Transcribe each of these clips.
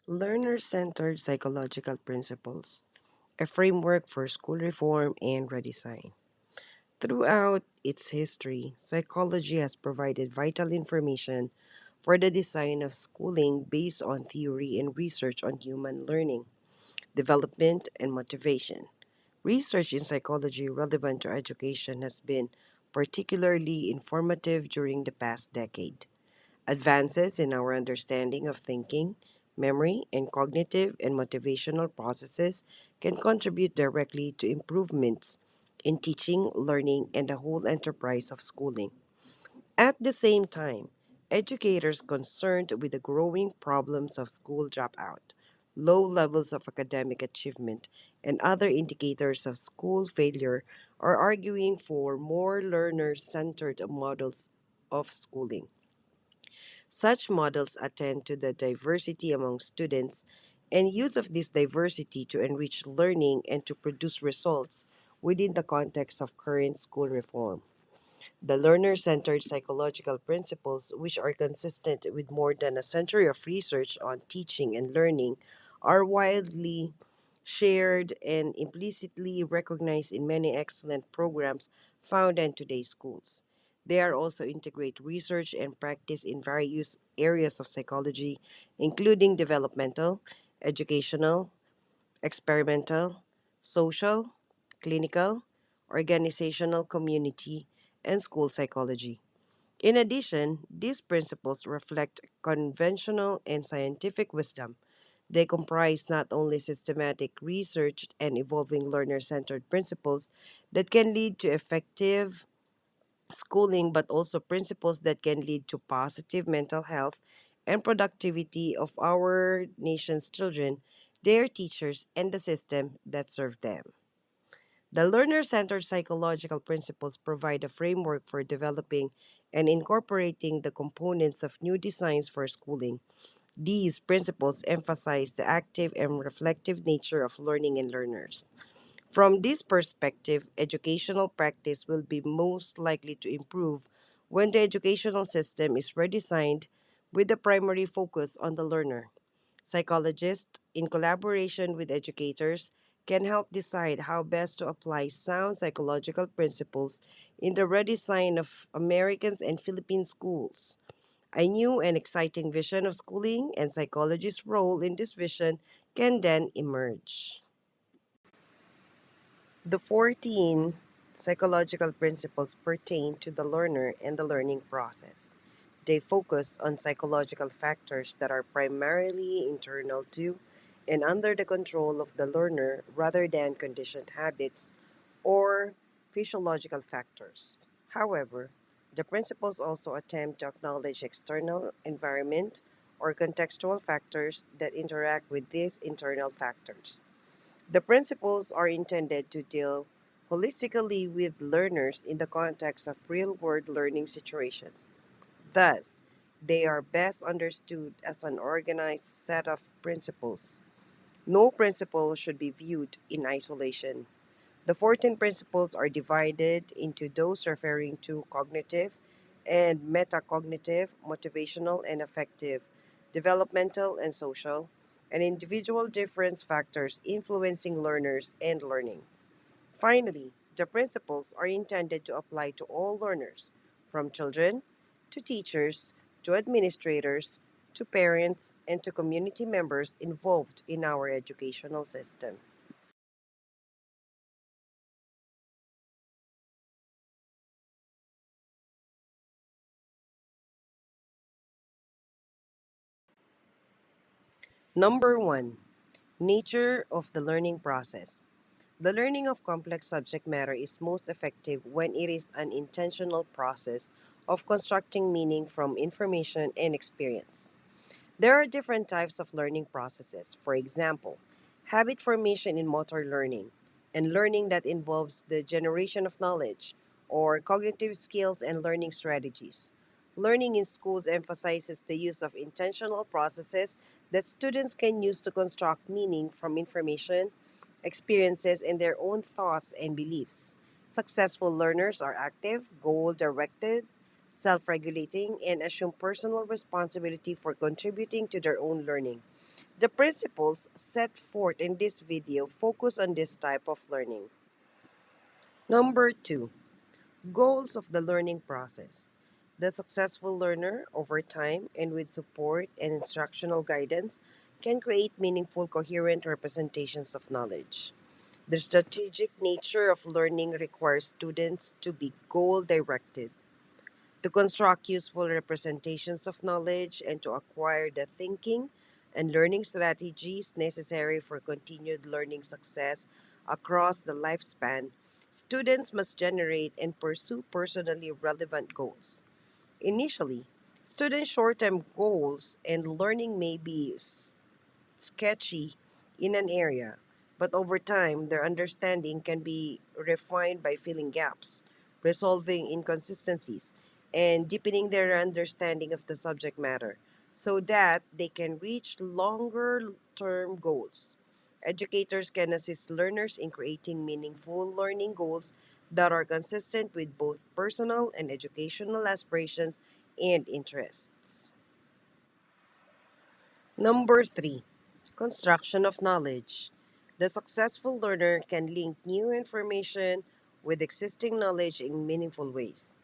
Learner centered psychological principles, a framework for school reform and redesign. Throughout its history, psychology has provided vital information for the design of schooling based on theory and research on human learning, development, and motivation. Research in psychology relevant to education has been particularly informative during the past decade. Advances in our understanding of thinking, memory, and cognitive and motivational processes can contribute directly to improvements in teaching, learning, and the whole enterprise of schooling. At the same time, educators concerned with the growing problems of school dropout, low levels of academic achievement, and other indicators of school failure are arguing for more learner centered models of schooling. Such models attend to the diversity among students and use of this diversity to enrich learning and to produce results within the context of current school reform. The learner centered psychological principles, which are consistent with more than a century of research on teaching and learning, are widely shared and implicitly recognized in many excellent programs found in today's schools. They are also integrate research and practice in various areas of psychology, including developmental, educational, experimental, social, clinical, organizational community, and school psychology. In addition, these principles reflect conventional and scientific wisdom. They comprise not only systematic research and evolving learner centered principles that can lead to effective schooling, but also principles that can lead to positive mental health and productivity of our nation's children, their teachers, and the system that serve them. The learner centered psychological principles provide a framework for developing and incorporating the components of new designs for schooling. These principles emphasize the active and reflective nature of learning and learners. From this perspective, educational practice will be most likely to improve when the educational system is redesigned with the primary focus on the learner. Psychologists, in collaboration with educators, can help decide how best to apply sound psychological principles in the redesign of Americans and Philippine schools. A new and exciting vision of schooling and psychology's role in this vision can then emerge. The 14 psychological principles pertain to the learner and the learning process. They focus on psychological factors that are primarily internal to and under the control of the learner rather than conditioned habits or physiological factors. However, the principles also attempt to acknowledge external environment or contextual factors that interact with these internal factors. The principles are intended to deal holistically with learners in the context of real world learning situations. Thus, they are best understood as an organized set of principles. No principle should be viewed in isolation. The 14 principles are divided into those referring to cognitive and metacognitive, motivational and affective, developmental and social, and individual difference factors influencing learners and learning. Finally, the principles are intended to apply to all learners, from children to teachers to administrators to parents and to community members involved in our educational system. Number one, nature of the learning process. The learning of complex subject matter is most effective when it is an intentional process of constructing meaning from information and experience. There are different types of learning processes. For example, habit formation in motor learning, and learning that involves the generation of knowledge, or cognitive skills and learning strategies. Learning in schools emphasizes the use of intentional processes that students can use to construct meaning from information, experiences, and their own thoughts and beliefs. Successful learners are active, goal directed, self regulating, and assume personal responsibility for contributing to their own learning. The principles set forth in this video focus on this type of learning. Number 2, goals of the learning process. The successful learner, over time and with support and instructional guidance, can create meaningful, coherent representations of knowledge. The strategic nature of learning requires students to be goal directed, to construct useful representations of knowledge, and to acquire the thinking and learning strategies necessary for continued learning success across the lifespan. Students must generate and pursue personally relevant goals. Initially, student short term goals and learning may be sketchy in an area, but over time, their understanding can be refined by filling gaps, resolving inconsistencies, and deepening their understanding of the subject matter so that they can reach longer term goals. Educators can assist learners in creating meaningful learning goals that are consistent with both personal and educational aspirations and interests. Number 3, construction of knowledge. The successful learner can link new information with existing knowledge in meaningful ways.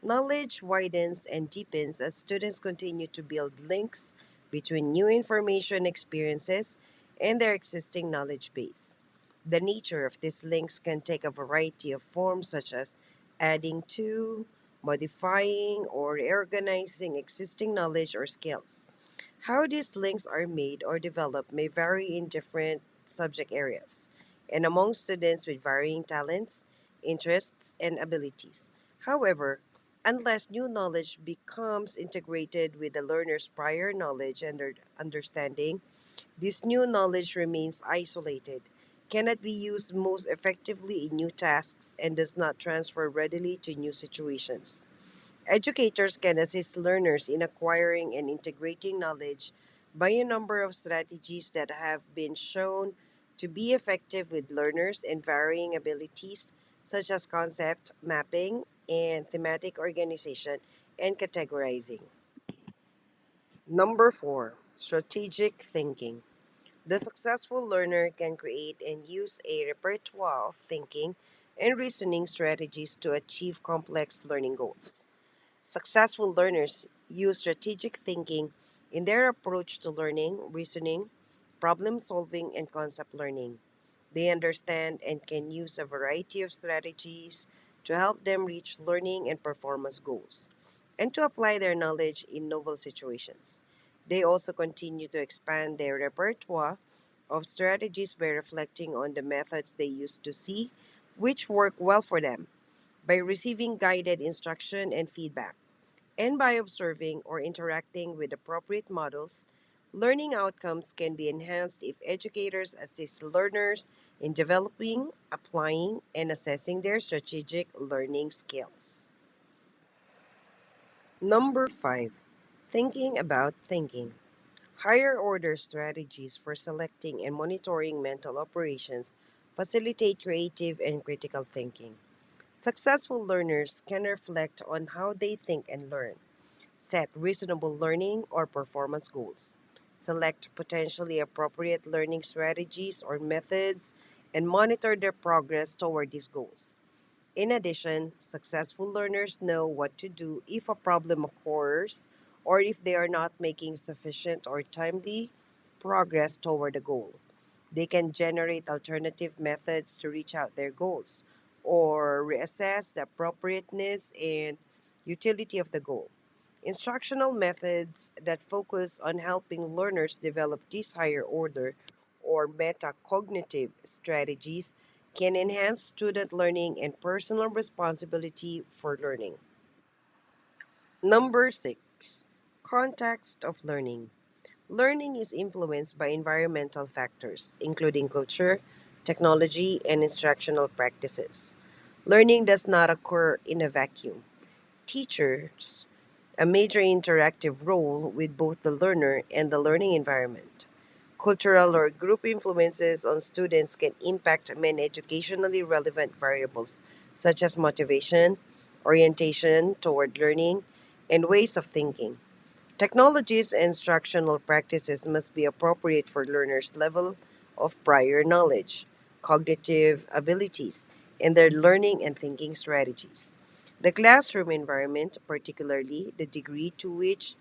Knowledge widens and deepens as students continue to build links between new information experiences and their existing knowledge base. The nature of these links can take a variety of forms, such as adding to, modifying, or reorganizing existing knowledge or skills. How these links are made or developed may vary in different subject areas and among students with varying talents, interests, and abilities. However, unless new knowledge becomes integrated with the learner's prior knowledge and their understanding, this new knowledge remains isolated, cannot be used most effectively in new tasks, and does not transfer readily to new situations. Educators can assist learners in acquiring and integrating knowledge by a number of strategies that have been shown to be effective with learners and varying abilities, such as concept mapping and thematic organization and categorizing. Number 4, strategic thinking. The successful learner can create and use a repertoire of thinking and reasoning strategies to achieve complex learning goals. Successful learners use strategic thinking in their approach to learning, reasoning, problem solving, and concept learning. They understand and can use a variety of strategies to help them reach learning and performance goals, and to apply their knowledge in novel situations. They also continue to expand their repertoire of strategies by reflecting on the methods they used to see which work well for them, by receiving guided instruction and feedback, and by observing or interacting with appropriate models. Learning outcomes can be enhanced if educators assist learners in developing, applying, and assessing their strategic learning skills. Number 5, thinking about thinking. Higher order strategies for selecting and monitoring mental operations facilitate creative and critical thinking. Successful learners can reflect on how they think and learn, set reasonable learning or performance goals, select potentially appropriate learning strategies or methods, and monitor their progress toward these goals. In addition, successful learners know what to do if a problem occurs or if they are not making sufficient or timely progress toward a goal. They can generate alternative methods to reach out their goals or reassess the appropriateness and utility of the goal. Instructional methods that focus on helping learners develop these higher order or metacognitive strategies can enhance student learning and personal responsibility for learning. Number 6, context of learning. Learning is influenced by environmental factors, including culture, technology, and instructional practices. Learning does not occur in a vacuum. Teachers a major interactive role with both the learner and the learning environment. Cultural or group influences on students can impact many educationally relevant variables, such as motivation, orientation toward learning, and ways of thinking. Technologies and instructional practices must be appropriate for learners' level of prior knowledge, cognitive abilities, and their learning and thinking strategies. The classroom environment, particularly the degree to which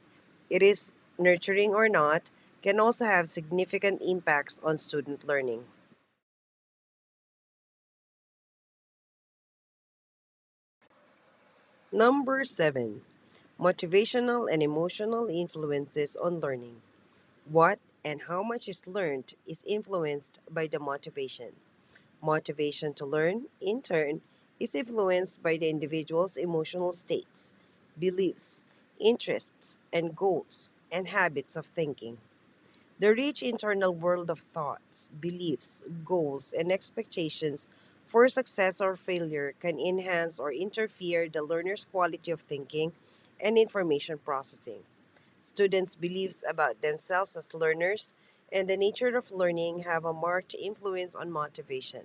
it is nurturing or not, can also have significant impacts on student learning. Number 7. Motivational and emotional influences on learning. What and how much is learned is influenced by the motivation. Motivation to learn, in turn, is influenced by the individual's emotional states, beliefs, interests, and goals, and habits of thinking. The rich internal world of thoughts, beliefs, goals, and expectations for success or failure can enhance or interfere the learner's quality of thinking and information processing. Students' beliefs about themselves as learners and the nature of learning have a marked influence on motivation.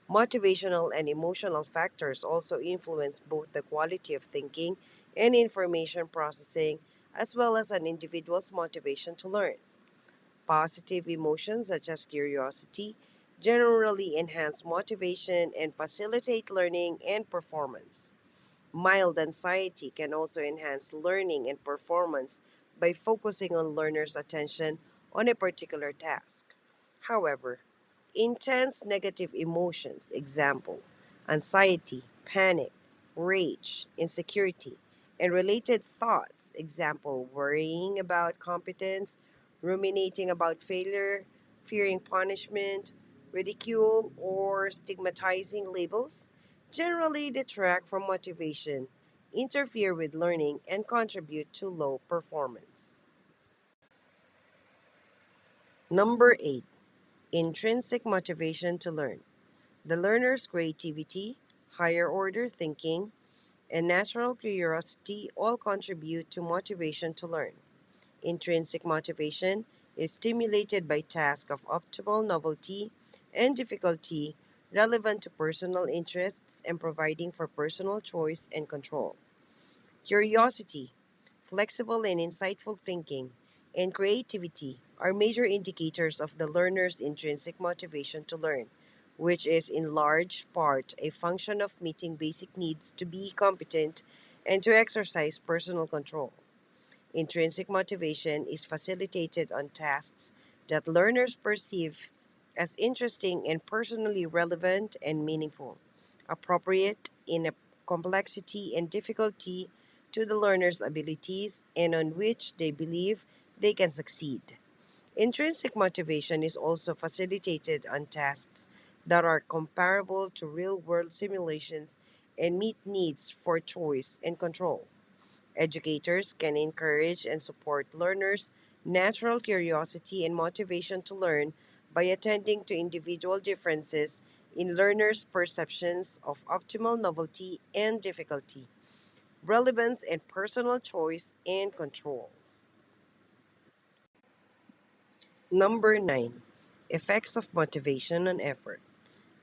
Motivational and emotional factors also influence both the quality of thinking and information processing, as well as an individual's motivation to learn. Positive emotions, such as curiosity, generally enhance motivation and facilitate learning and performance. Mild anxiety can also enhance learning and performance by focusing on learners' attention on a particular task. However, intense negative emotions, example, anxiety, panic, rage, insecurity, and related thoughts, example, worrying about competence, ruminating about failure, fearing punishment, ridicule, or stigmatizing labels, generally detract from motivation, interfere with learning, and contribute to low performance. Number 8. Intrinsic motivation to learn. The learner's creativity, higher order thinking, and natural curiosity all contribute to motivation to learn. Intrinsic motivation is stimulated by tasks of optimal novelty and difficulty relevant to personal interests and providing for personal choice and control. Curiosity, flexible and insightful thinking, and creativity are major indicators of the learner's intrinsic motivation to learn, which is in large part a function of meeting basic needs to be competent and to exercise personal control. Intrinsic motivation is facilitated on tasks that learners perceive as interesting and personally relevant and meaningful, appropriate in a complexity and difficulty to the learner's abilities, and on which they believe they can succeed. Intrinsic motivation is also facilitated on tasks that are comparable to real world simulations and meet needs for choice and control. Educators can encourage and support learners' natural curiosity and motivation to learn by attending to individual differences in learners' perceptions of optimal novelty and difficulty, relevance and personal choice and control. Number 9. Effects of motivation on effort.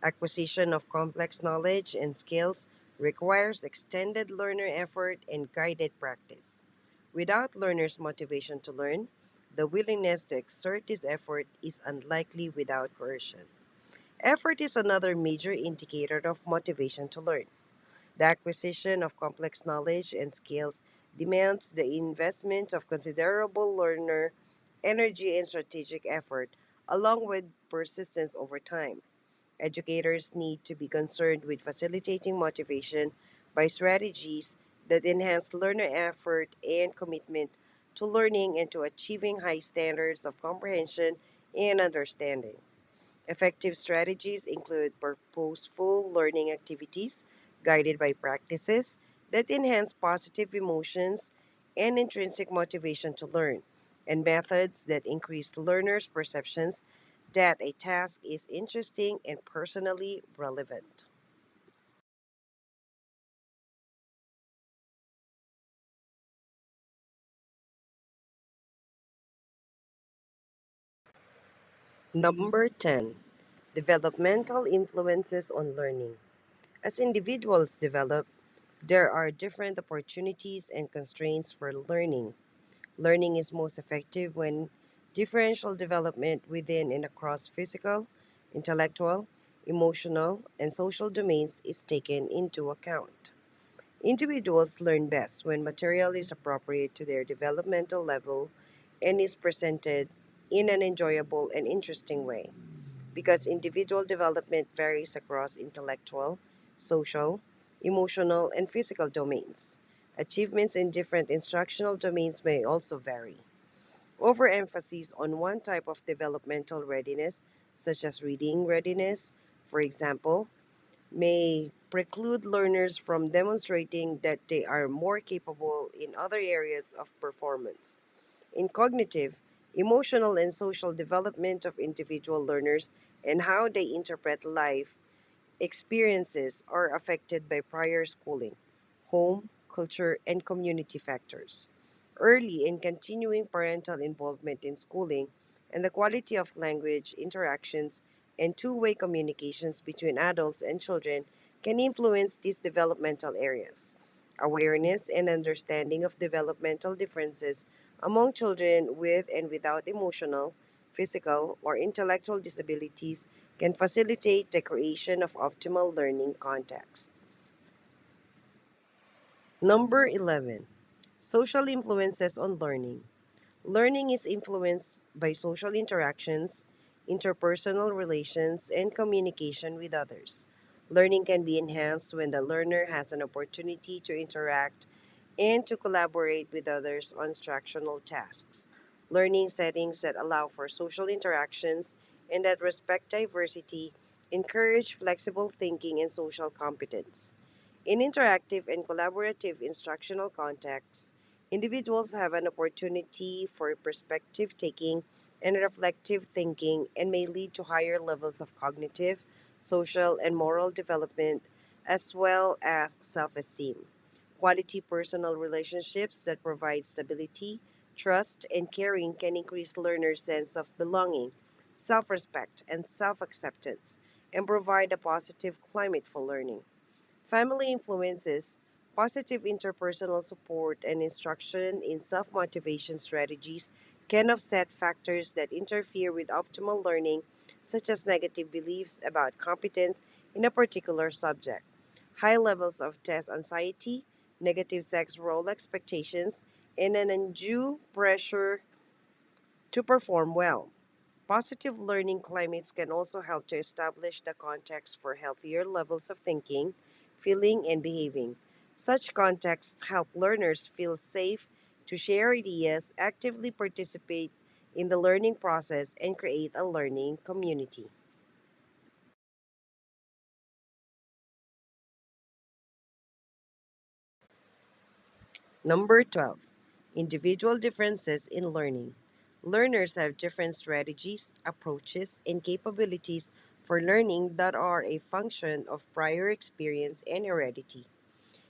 Acquisition of complex knowledge and skills requires extended learner effort and guided practice. Without learners' motivation to learn, the willingness to exert this effort is unlikely without coercion. Effort is another major indicator of motivation to learn. The acquisition of complex knowledge and skills demands the investment of considerable learner energy and strategic effort, along with persistence over time. Educators need to be concerned with facilitating motivation by strategies that enhance learner effort and commitment to learning and to achieving high standards of comprehension and understanding. Effective strategies include purposeful learning activities guided by practices that enhance positive emotions and intrinsic motivation to learn, and methods that increase learners' perceptions that a task is interesting and personally relevant. Number 10. Developmental influences on learning. As individuals develop, there are different opportunities and constraints for learning. Learning is most effective when differential development within and across physical, intellectual, emotional, and social domains is taken into account. Individuals learn best when material is appropriate to their developmental level and is presented in an enjoyable and interesting way. Because individual development varies across intellectual, social, emotional, and physical domains. Achievements in different instructional domains may also vary. Overemphasis on one type of developmental readiness, such as reading readiness, for example, may preclude learners from demonstrating that they are more capable in other areas of performance. In cognitive, emotional, and social development of individual learners and how they interpret life experiences are affected by prior schooling, home, culture, and community factors. Early and continuing parental involvement in schooling and the quality of language interactions and two way communications between adults and children can influence these developmental areas. Awareness and understanding of developmental differences among children with and without emotional, physical, or intellectual disabilities can facilitate the creation of optimal learning contexts. Number 11. Social influences on learning. Learning is influenced by social interactions, interpersonal relations, and communication with others. Learning can be enhanced when the learner has an opportunity to interact and to collaborate with others on instructional tasks. Learning settings that allow for social interactions and that respect diversity encourage flexible thinking and social competence. In interactive and collaborative instructional contexts, individuals have an opportunity for perspective taking and reflective thinking and may lead to higher levels of cognitive, social, and moral development as well as self esteem. Quality personal relationships that provide stability, trust, and caring can increase learners' sense of belonging, self respect, and self acceptance, and provide a positive climate for learning. Family influences, positive interpersonal support, and instruction in self motivation strategies can offset factors that interfere with optimal learning, such as negative beliefs about competence in a particular subject, high levels of test anxiety, negative sex role expectations, and an undue pressure to perform well. Positive learning climates can also help to establish the context for healthier levels of thinking, feeling, and behaving. Such contexts help learners feel safe to share ideas, actively participate in the learning process, and create a learning community. Number 12. Individual differences in learning. Learners have different strategies, approaches, and capabilities for learning that are a function of prior experience and heredity.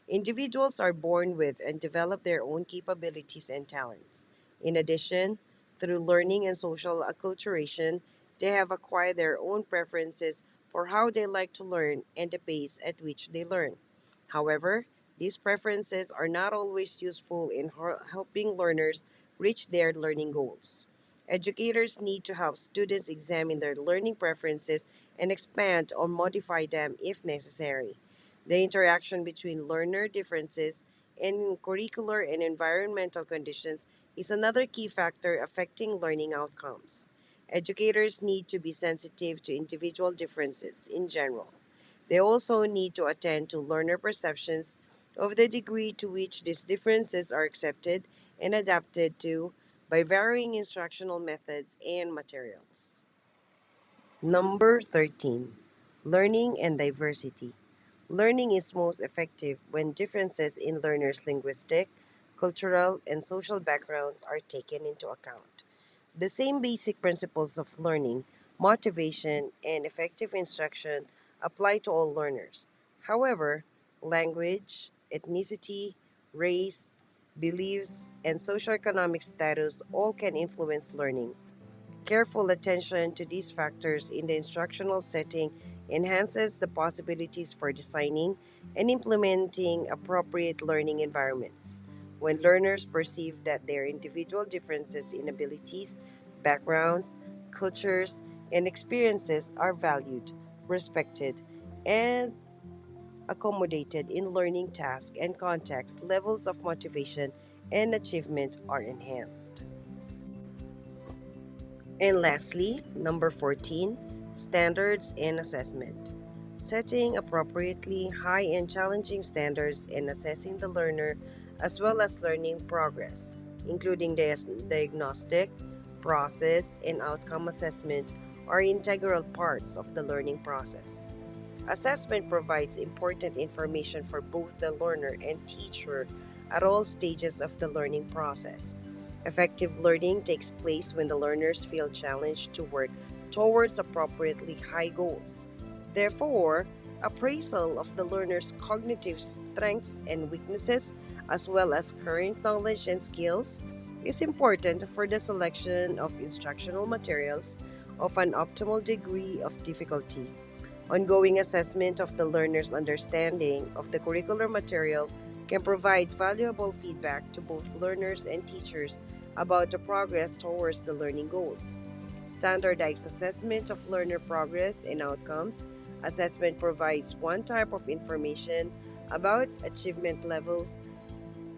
Individuals are born with and develop their own capabilities and talents. In addition, through learning and social acculturation, they have acquired their own preferences for how they like to learn and the pace at which they learn. However, these preferences are not always useful in helping learners reach their learning goals. Educators need to help students examine their learning preferences and expand or modify them if necessary. The interaction between learner differences and curricular and environmental conditions is another key factor affecting learning outcomes. Educators need to be sensitive to individual differences in general. They also need to attend to learner perceptions of the degree to which these differences are accepted and adapted to by varying instructional methods and materials. Number 13. Learning and diversity. Learning is most effective when differences in learners' linguistic, cultural, and social backgrounds are taken into account. The same basic principles of learning, motivation, and effective instruction apply to all learners. However, language, ethnicity, race, beliefs, and socioeconomic status all can influence learning. Careful attention to these factors in the instructional setting enhances the possibilities for designing and implementing appropriate learning environments. When learners perceive that their individual differences in abilities, backgrounds, cultures, and experiences are valued, respected, and accommodated in learning tasks and context, levels of motivation and achievement are enhanced. And lastly, number 14, standards and assessment. Setting appropriately high and challenging standards and assessing the learner as well as learning progress, including diagnostic, process, and outcome assessment, are integral parts of the learning process. Assessment provides important information for both the learner and teacher at all stages of the learning process. Effective learning takes place when the learners feel challenged to work towards appropriately high goals. Therefore, appraisal of the learner's cognitive strengths and weaknesses, as well as current knowledge and skills, is important for the selection of instructional materials of an optimal degree of difficulty. Ongoing assessment of the learner's understanding of the curricular material can provide valuable feedback to both learners and teachers about the progress towards the learning goals. Standardized assessment of learner progress and outcomes. Assessment provides one type of information about achievement levels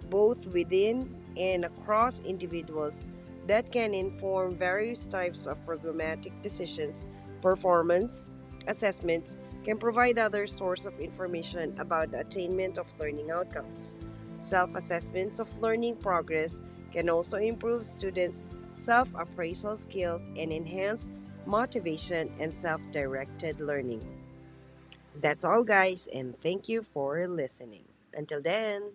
both within and across individuals that can inform various types of programmatic decisions. Performance assessments can provide other source of information about the attainment of learning outcomes. Self-assessments of learning progress can also improve students' self-appraisal skills and enhance motivation and self-directed learning. That's all, guys, and thank you for listening. Until then.